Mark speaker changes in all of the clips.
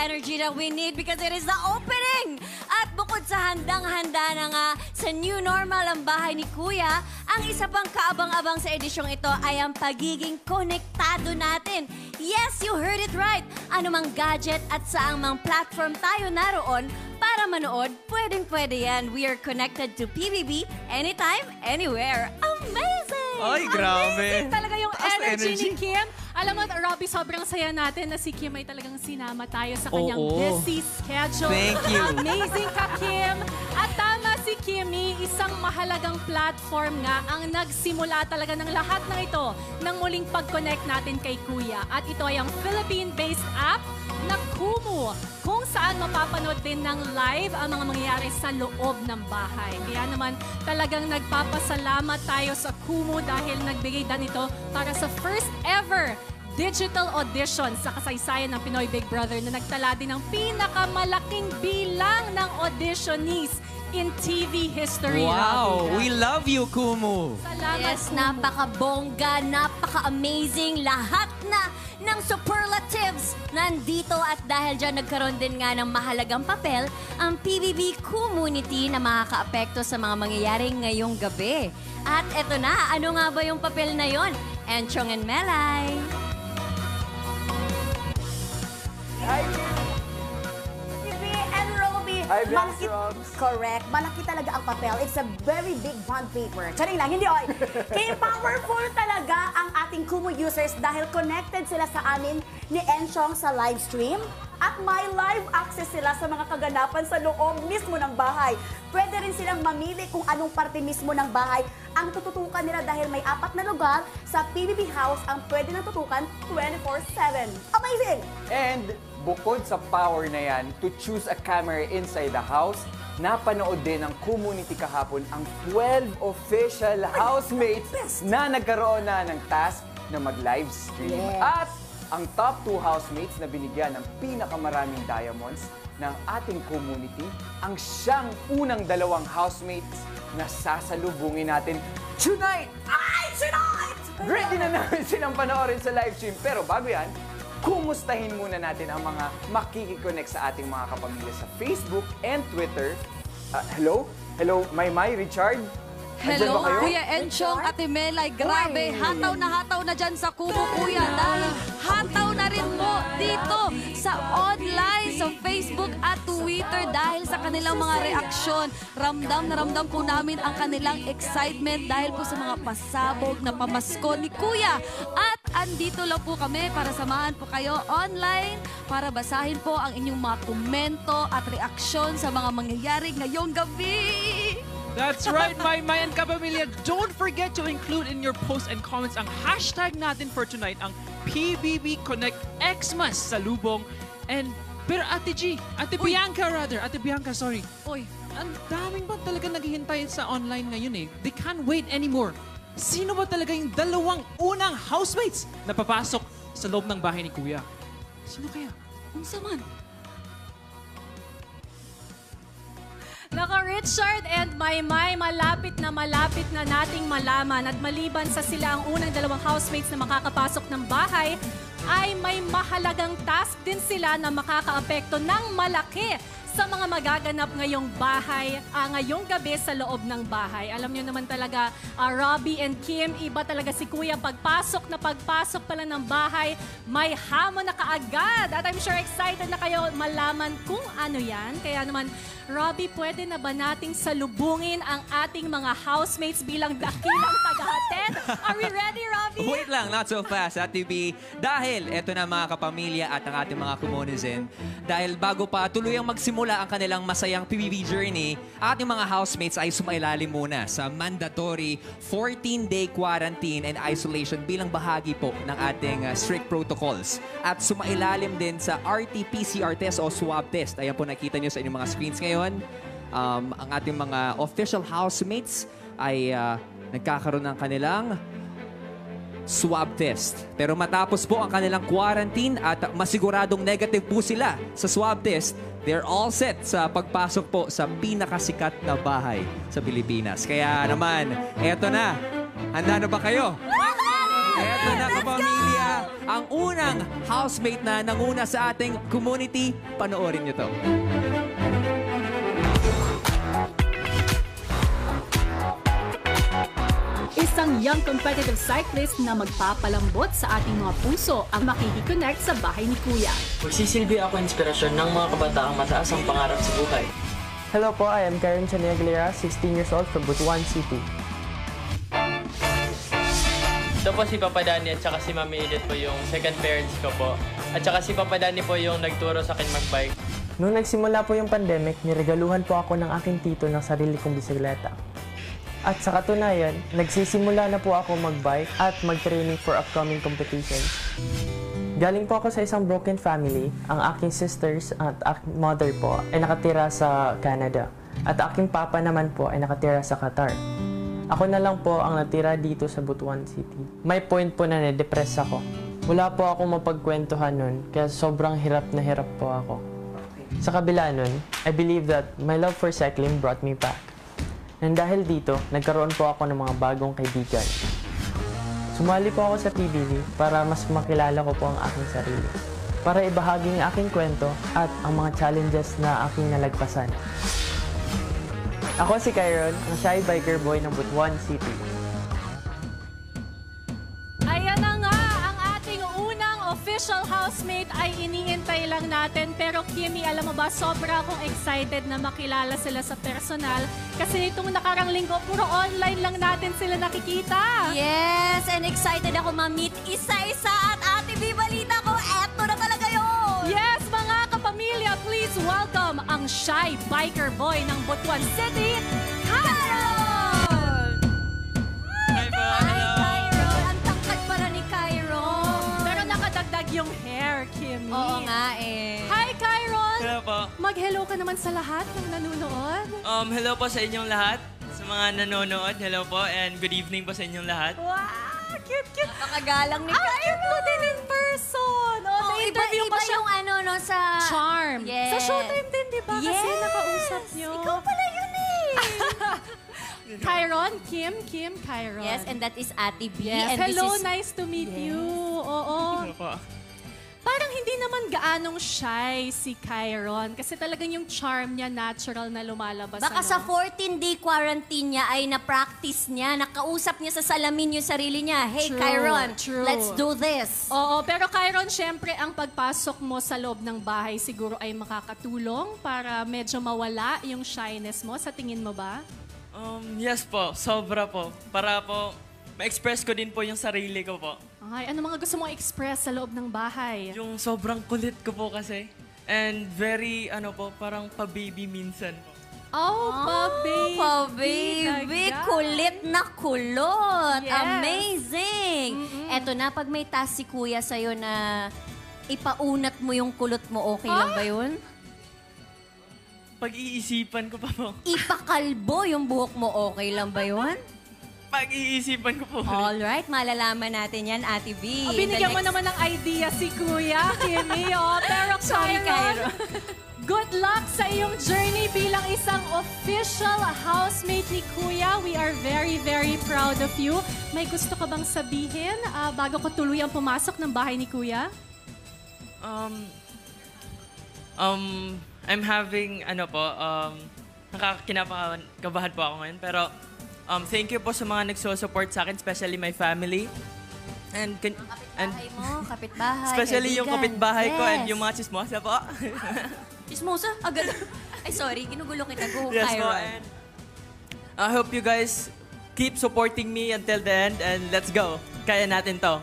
Speaker 1: energy that we need because it is the opening. At bukod sa handang-handa na nga sa new normal ang bahay ni Kuya, ang isa pang kaabang-abang sa edisyong ito ay ang pagiging konektado natin. Yes, you heard it right. Anumang gadget at saang mang platform tayo naroon para manood, pwedeng-pwede yan. We are connected to PBB anytime, anywhere. Amazing!
Speaker 2: Ay, grabe.
Speaker 3: Amazing talaga yung energy ni
Speaker 2: energy.
Speaker 3: Kim. Alam mo, Robbie, sobrang saya natin na si Kim ay talagang sinama tayo sa kanyang busy schedule.
Speaker 2: Thank you.
Speaker 3: Amazing ka, Kim. At tama si Kimmy, isang mahalagang platform nga ang nagsimula talaga ng lahat ng ito ng muling pag-connect natin kay Kuya. At ito ay ang Philippine-based app na Kumu, kung saan mapapanood din ng live ang mga mangyayari sa loob ng bahay. Kaya naman talagang nagpapasalamat tayo sa Kumu dahil nagbigay din ito para sa first ever digital audition sa kasaysayan ng Pinoy Big Brother na nagtala din ng pinakamalaking bilang ng auditionees in TV history.
Speaker 2: Wow,
Speaker 3: Robbie.
Speaker 2: we love you, Kumu.
Speaker 3: Salamat,
Speaker 1: Yes,
Speaker 3: Kumu.
Speaker 1: napaka-bongga, napaka-amazing, lahat na ng superlatives nandito at dahil dyan nagkaroon din nga ng mahalagang papel ang PBB community na makakaapekto sa mga mangyayari ngayong gabi. At eto na, ano nga ba yung papel na yon? Enchong and Melay.
Speaker 4: Hi, Bibi and Robbie.
Speaker 5: Hi, Bens,
Speaker 4: Malaki-
Speaker 5: Robs.
Speaker 4: Correct. Malaki talaga ang papel. It's a very big bond paper. Charing lang, hindi oy. Kaya powerful talaga ang ating Kumu users dahil connected sila sa amin ni Enchong sa live stream at may live access sila sa mga kaganapan sa loob mismo ng bahay. Pwede rin silang mamili kung anong parte mismo ng bahay ang tututukan nila dahil may 4 na lugar sa PBB House ang pwede nang tutukan 24/7. Amazing!
Speaker 5: And bukod sa power na yan to choose a camera inside the house, napanood din ng community kahapon ang 12 official housemates na nagkaroon na ng task na mag-live stream.
Speaker 4: Yes.
Speaker 5: At ang top 2 housemates na binigyan ng pinakamaraming diamonds ng ating community, ang siyang unang 2 housemates na sasalubungin natin tonight!
Speaker 4: Ay, tonight!
Speaker 5: Ready na namin silang panoorin sa live stream. Pero bago yan, kumustahin muna natin ang mga makikiconnect sa ating mga kapamilya sa Facebook and Twitter. Hello? Hello, Maymay, Richard? Andyan
Speaker 6: Hello,
Speaker 5: ba kayo?
Speaker 6: Kuya Enchong, Ate Melay. Grabe, hataw na dyan sa Kumu, Kuya. Dahil hataw na rin po dito sa online, sa Facebook at Twitter dahil sa kanilang mga reaksyon. Ramdam na ramdam po namin ang kanilang excitement dahil po sa mga pasabog na pamasko ni Kuya. At andito lang po kami para samahan po kayo online para basahin po ang inyong mga komento at reaksyon sa mga mangyayari ngayong gabi.
Speaker 7: That's right, my and kapamilya. Don't forget to include in your posts and comments ang hashtag natin for tonight, ang PBB Connect Xmas sa Lubong. And, pero Ate Bianca, sorry.
Speaker 6: Uy,
Speaker 7: Ang daming ba talaga naghihintay sa online ngayon eh. They can't wait anymore. Sino ba talaga yung 2 unang housemates na papasok sa loob ng bahay ni Kuya? Sino kaya?
Speaker 6: unsa man?
Speaker 3: Naka Richard and Maymay, malapit na nating malaman at maliban sa sila ang unang 2 housemates na makakapasok ng bahay, ay may mahalagang task din sila na makakaapekto ng malaki sa mga magaganap ngayong bahay, ngayong gabi sa loob ng bahay. Alam niyo naman talaga, Robbie and Kim, iba talaga si Kuya. Pagpasok pala ng bahay, may hamon na kaagad. At I'm sure excited na kayo malaman kung ano yan. Kaya naman, Robbie, pwede na ba nating salubungin ang ating mga housemates bilang dakilang tagahatid? Are we ready, Robbie?
Speaker 2: Wait lang, not so fast, Ate B. Dahil eto na mga kapamilya at ang ating mga kumunizen. Dahil bago pa tuluyang magsimula ang kanilang masayang PBB journey, ating mga housemates ay sumailalim muna sa mandatory 14-day quarantine and isolation bilang bahagi po ng ating strict protocols. At sumailalim din sa RT-PCR test o swab test. Ayan po nakita nyo sa inyong mga screens ngayon. Ang ating mga official housemates ay nagkakaroon ng kanilang swab test. Pero matapos po ang kanilang quarantine at masiguradong negative po sila sa swab test, they're all set sa pagpasok po sa pinakasikat na bahay sa Pilipinas. Kaya naman, eto na. Handa na ba kayo? Eto na, kapamilya. Kuya, ang unang housemate na nanguna sa ating community. Panoorin niyo to.
Speaker 3: Isang young competitive cyclist na magpapalambot sa ating mga puso ang makikiconnect sa bahay ni Kuya.
Speaker 8: Magsisilbi ako inspirasyon ng mga kabataang mataas ang pangarap sa buhay.
Speaker 9: Hello po, I am Karen Chania Aguilera, 16 years old from Butuan City.
Speaker 8: Ito po si Papa Danny at saka si Mami Edith po yung second parents ko po. At saka si Papa Danny po yung nagturo sa akin magbike.
Speaker 9: Nung nagsimula po yung pandemic, niregaluhan po ako ng aking tito ng sarili kong bisikleta. At sa katunayan, nagsisimula na po ako magbike at mag-training for upcoming competitions. Galing po ako sa isang broken family. Ang aking sisters at aking mother po ay nakatira sa Canada. At aking papa naman po ay nakatira sa Qatar. Ako na lang po ang natira dito sa Butuan City. May point po na na-depress ako. Wala po akong mapagkwentuhan nun, kaya sobrang hirap na hirap po ako. Sa kabila nun, I believe that my love for cycling brought me back. Nang dahil dito, nagkaroon po ako ng mga bagong kaibigan. Sumali po ako sa PBB para mas makilala ko po ang aking sarili. Para ibahagi ang aking kwento at ang mga challenges na aking nalagpasan. Ako si Kyron, ang shy biker boy ng Butuan City.
Speaker 3: Ayan na nga, ang ating unang official housemate ay iniintay lang natin. Pero Kimmy, alam mo ba, sobra akong excited na makilala sila sa personal. Kasi itong nakarang linggo, puro online lang natin sila nakikita.
Speaker 1: Yes, and excited ako ma-meet isa-isa at Ate B, balita ko, eto na talaga yun!
Speaker 3: Yes, mga kapamilya, please welcome ang shy biker boy ng Butuan City, Kyron!
Speaker 8: Hi po!
Speaker 1: Hi, Kyron! Ang tangkad pala ni Kyron.
Speaker 3: Pero nakadagdag yung hair, Kimmy.
Speaker 1: Oo nga eh.
Speaker 3: Hi, Kyron!
Speaker 8: Hello po.
Speaker 3: Mag-hello ka naman sa lahat ng nanonood.
Speaker 8: Hello po sa inyong lahat. Sa mga nanonood, hello po and good evening po sa inyong lahat.
Speaker 3: Wow! Cute!
Speaker 1: Napakagalang ni
Speaker 3: Ang
Speaker 1: Kyron.
Speaker 3: cute mo din in person!
Speaker 1: Oh,
Speaker 3: na-interview
Speaker 1: iba
Speaker 3: pa siya.
Speaker 1: yung ano, no, sa...
Speaker 3: Charm.
Speaker 1: Yes.
Speaker 3: Sa Showtime din, di ba? Kasi nakausap niyo.
Speaker 1: Ikaw pala yun eh.
Speaker 3: Kyron, Kim, Kyron.
Speaker 1: Yes, and that is Ate B.
Speaker 3: Yes.
Speaker 1: And
Speaker 3: Hello,
Speaker 1: this is...
Speaker 3: nice to meet you. Oo.
Speaker 8: Hello po.
Speaker 3: Parang hindi naman gaanong shy si Kyron kasi talagang yung charm niya natural na lumalabas.
Speaker 1: Baka
Speaker 3: ano?
Speaker 1: sa 14-day quarantine niya ay na-practice niya, nakausap niya sa salamin yung sarili niya. Hey,
Speaker 3: True,
Speaker 1: Kyron,
Speaker 3: true.
Speaker 1: let's do this.
Speaker 3: Oo, pero Kyron, syempre ang pagpasok mo sa loob ng bahay siguro ay makakatulong para medyo mawala yung shyness mo. Sa tingin mo ba?
Speaker 8: Yes po, sobra po. Para po, ma-express ko din po yung sarili ko po.
Speaker 3: Ay, ano mga gusto mong express sa loob ng bahay?
Speaker 8: Yung sobrang kulit ko po kasi. And very, parang pa-baby minsan po.
Speaker 3: Oh, pa-baby!
Speaker 1: Pa-baby,
Speaker 3: Talaga.
Speaker 1: kulit na kulot.
Speaker 3: Yes.
Speaker 1: Amazing. Eto na, pag may task si Kuya sa'yo na ipaunat mo yung kulot mo, okay lang ba yun?
Speaker 8: Pag-iisipan ko pa po.
Speaker 1: Ipakalbo yung buhok mo, okay lang ba yun?
Speaker 8: Pag-iisipan ko po.
Speaker 1: Alright, malalaman natin yan, Ate B.
Speaker 3: Oh, binigyan mo
Speaker 1: The next-
Speaker 3: naman ng idea si Kuya, Kimmy. Oh, pero
Speaker 1: Sorry,
Speaker 3: Kyron, good luck sa iyong journey bilang isang official housemate ni Kuya. We are very, very proud of you. May gusto ka bang sabihin bago ko tuluyang pumasok ng bahay ni Kuya?
Speaker 8: I'm having, nakakakinapakabahan po ako ngayon. Pero, thank you po sa mga nagsusupport sa akin, especially my family. And
Speaker 1: Kapitbahay mo, kapitbahay,
Speaker 8: especially yung
Speaker 1: kaibigan.
Speaker 8: kapitbahay ko and
Speaker 1: Yes.
Speaker 8: yung mga chismosa po.
Speaker 1: Chismosa? Agad. Ay, sorry. Ginugulo kita. Go,
Speaker 8: Yes po.
Speaker 1: Kyron.
Speaker 8: And I hope you guys keep supporting me until the end and let's go. Kaya natin to.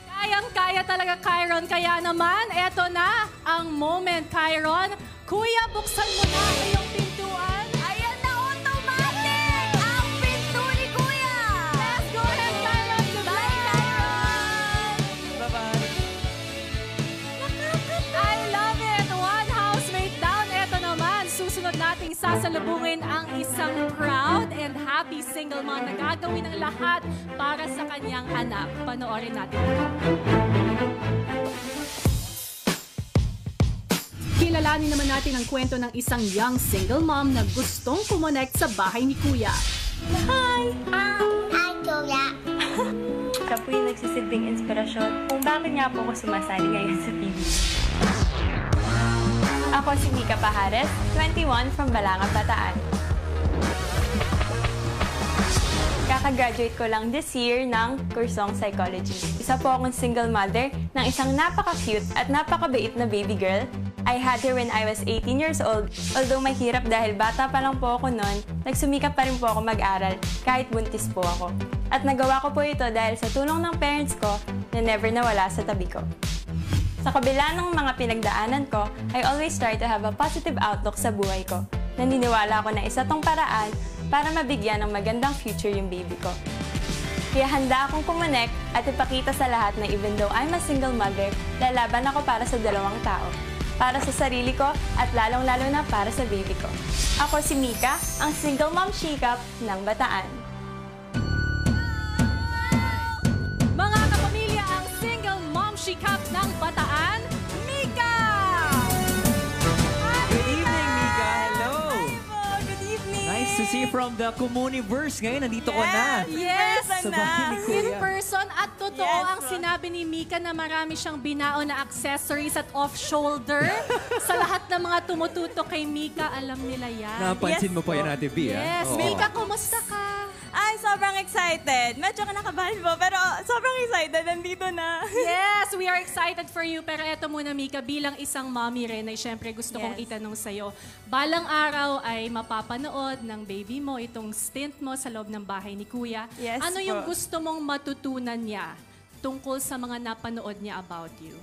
Speaker 3: Kayang-kaya talaga, Kyron. Kaya naman, eto na ang moment, Kyron. Kuya, buksan mo na ang iyong pintuan.
Speaker 1: Ayan na, automatic! Ang pinto ni Kuya!
Speaker 3: Let's go ahead, Kyron.
Speaker 1: Bye, Kyron!
Speaker 8: Bye-bye.
Speaker 3: I love it! One housemate down. Eto naman, susunod nating sasalubungin ang isang proud and happy single mom na gagawin ang lahat para sa kanyang anak. Panoorin natin. Kilalanin naman natin ang kwento ng isang young single mom na gustong kumonect sa bahay ni Kuya. Hi!
Speaker 10: Hi, Kuya. siya po yung nagsisilbing inspirasyon kung bakit nga po ako sumasali ngayon sa PBB. Ako si Mika Pajares, 21 from Balanga, Bataan. Kaka-graduate ko lang this year ng kursong psychology. Isa po akong single mother ng isang napaka-cute at napakabait na baby girl. I had her when I was 18 years old. Although mahirap dahil bata pa lang po ako noon, nagsumikap pa rin po ako mag-aral kahit buntis po ako. At nagawa ko po ito dahil sa tulong ng parents ko na never nawala sa tabi ko. Sa kabila ng mga pinagdaanan ko, I always try to have a positive outlook sa buhay ko. Naniniwala ako na isa tong paraan para mabigyan ng magandang future yung baby ko. Kaya handa akong kumonek at ipakita sa lahat na even though I'm a single mother, lalaban ako para sa dalawang tao. Para sa sarili ko at lalong-lalo na para sa baby ko. Ako si Mika, ang single mom shikap ng Bataan.
Speaker 3: Mga kapamilya, ang single mom shikap ng Bataan, Mika!
Speaker 2: Good evening, Mika. Hello.
Speaker 11: Good evening.
Speaker 2: Nice to see you from the Comuniverse. Ngayon, nandito ka na.
Speaker 3: Yes!
Speaker 2: Sa bahay ni
Speaker 3: In
Speaker 2: Kuya.
Speaker 3: person at totoo ang sinabi ni Mika na marami siyang binaon na accessories at off-shoulder. Sa lahat ng mga tumututo kay Mika, alam nila yan.
Speaker 2: Napansin mo pa yan, Ate B,
Speaker 3: Yes.
Speaker 2: Oo.
Speaker 3: Mika, kumusta ka?
Speaker 11: Ay, sobrang excited. Medyo kinakabahan po, pero sobrang excited. Nandito na.
Speaker 3: Yes, we are excited for you. Pero eto muna, Mika, bilang isang mommy rin, ay syempre gusto kong itanong sa'yo. Balang araw ay mapapanood ng baby mo itong stint mo sa loob ng bahay ni Kuya.
Speaker 11: Yes
Speaker 3: Ano yung
Speaker 11: po.
Speaker 3: gusto mong matutunan niya tungkol sa mga napanood niya about you?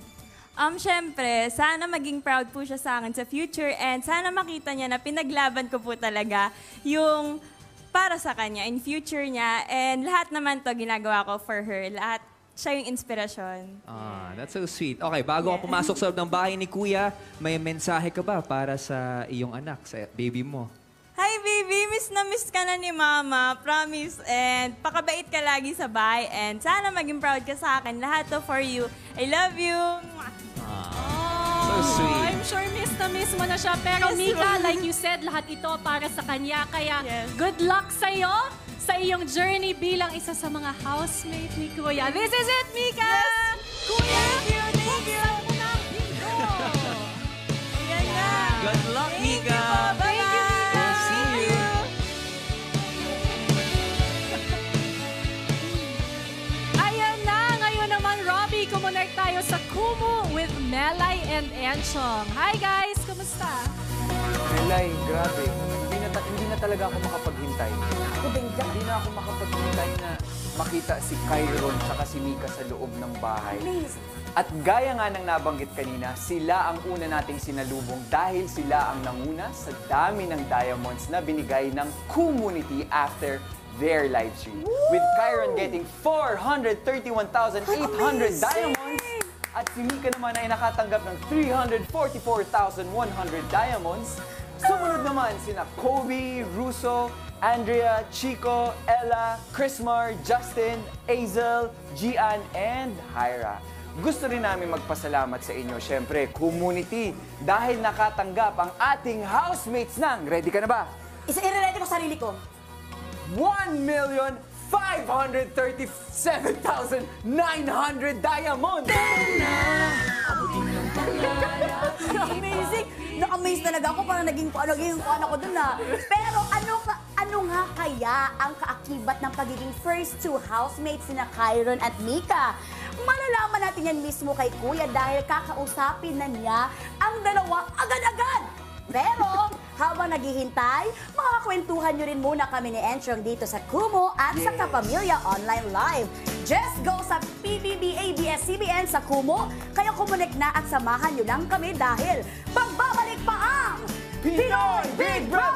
Speaker 11: Syempre, sana maging proud po siya sa akin sa future and sana makita niya na pinaglaban ko po talaga yung para sa kanya in future niya and lahat naman to ginagawa ko for her. Lahat siya yung inspirasyon.
Speaker 2: Ah, that's so sweet. Okay, bago ka pumasok sa loob ng bahay ni Kuya, may mensahe ka ba para sa iyong anak, sa baby mo?
Speaker 11: Hi baby, miss na miss ka na ni Mama, promise. And pakabait ka lagi sa bahay and sana maging proud ka sa akin. Lahat to for you. I love you.
Speaker 2: So sweet.
Speaker 3: I'm sure miss na miss mo na siya. Pero
Speaker 11: Yes,
Speaker 3: Mika,
Speaker 11: ma'am.
Speaker 3: like you said, lahat ito para sa kanya. Kaya good luck sa'yo sa iyong journey bilang isa sa mga housemate ni Kuya. This is it, Mika! Kuya!
Speaker 11: Thank you. Ayan na.
Speaker 2: Good luck, Mika!
Speaker 11: Bye-bye.
Speaker 2: We'll see you.
Speaker 3: Ayan na! Ngayon naman, Robbie, kumonect tayo sa Kumu with Melay and Enchong. Hi guys! Kumusta?
Speaker 5: Relay, grabe. Hindi na talaga ako makapaghintay.
Speaker 4: Ako din dyan.
Speaker 5: Hindi na ako makapaghintay na makita si Kyron tsaka si Mika sa loob ng bahay.
Speaker 4: Please.
Speaker 5: At gaya nga ng nabanggit kanina, sila ang una nating sinalubong dahil sila ang nanguna sa dami ng diamonds na binigay ng community after their live stream. With Kyron getting 431,800 diamonds at si Mika naman ay nakatanggap ng 344,100 diamonds. Sumunod naman sina Kobe, Russo, Andrea, Chico, Ella, Chrismar, Justin, Azel, Gian, and Hyra. Gusto rin namin magpasalamat sa inyo, syempre, community, dahil nakatanggap ang ating housemates ng, ready ka na ba?
Speaker 4: Isa-irelate ko sarili ko.
Speaker 5: 1,537,900 diamonds!
Speaker 4: Amazing! Na-amaze talaga ako, parang naging kuan ako dun na. Pero ano nga kaya ang kaakibat ng pagiging first two housemates na Kyron at Mika? Malalaman natin yan mismo kay Kuya dahil kakausapin na niya ang dalawa agad-agad. Pero habang naghihintay, makakwentuhan nyo rin muna kami ni Enchong dito sa Kumu at sa Kapamilya Online Live. Just go sa PBB-ABS-CBN sa Kumu, kaya kumunik na at samahan nyo lang kami dahil pagbabalik pa ang Pinoy Big Brother!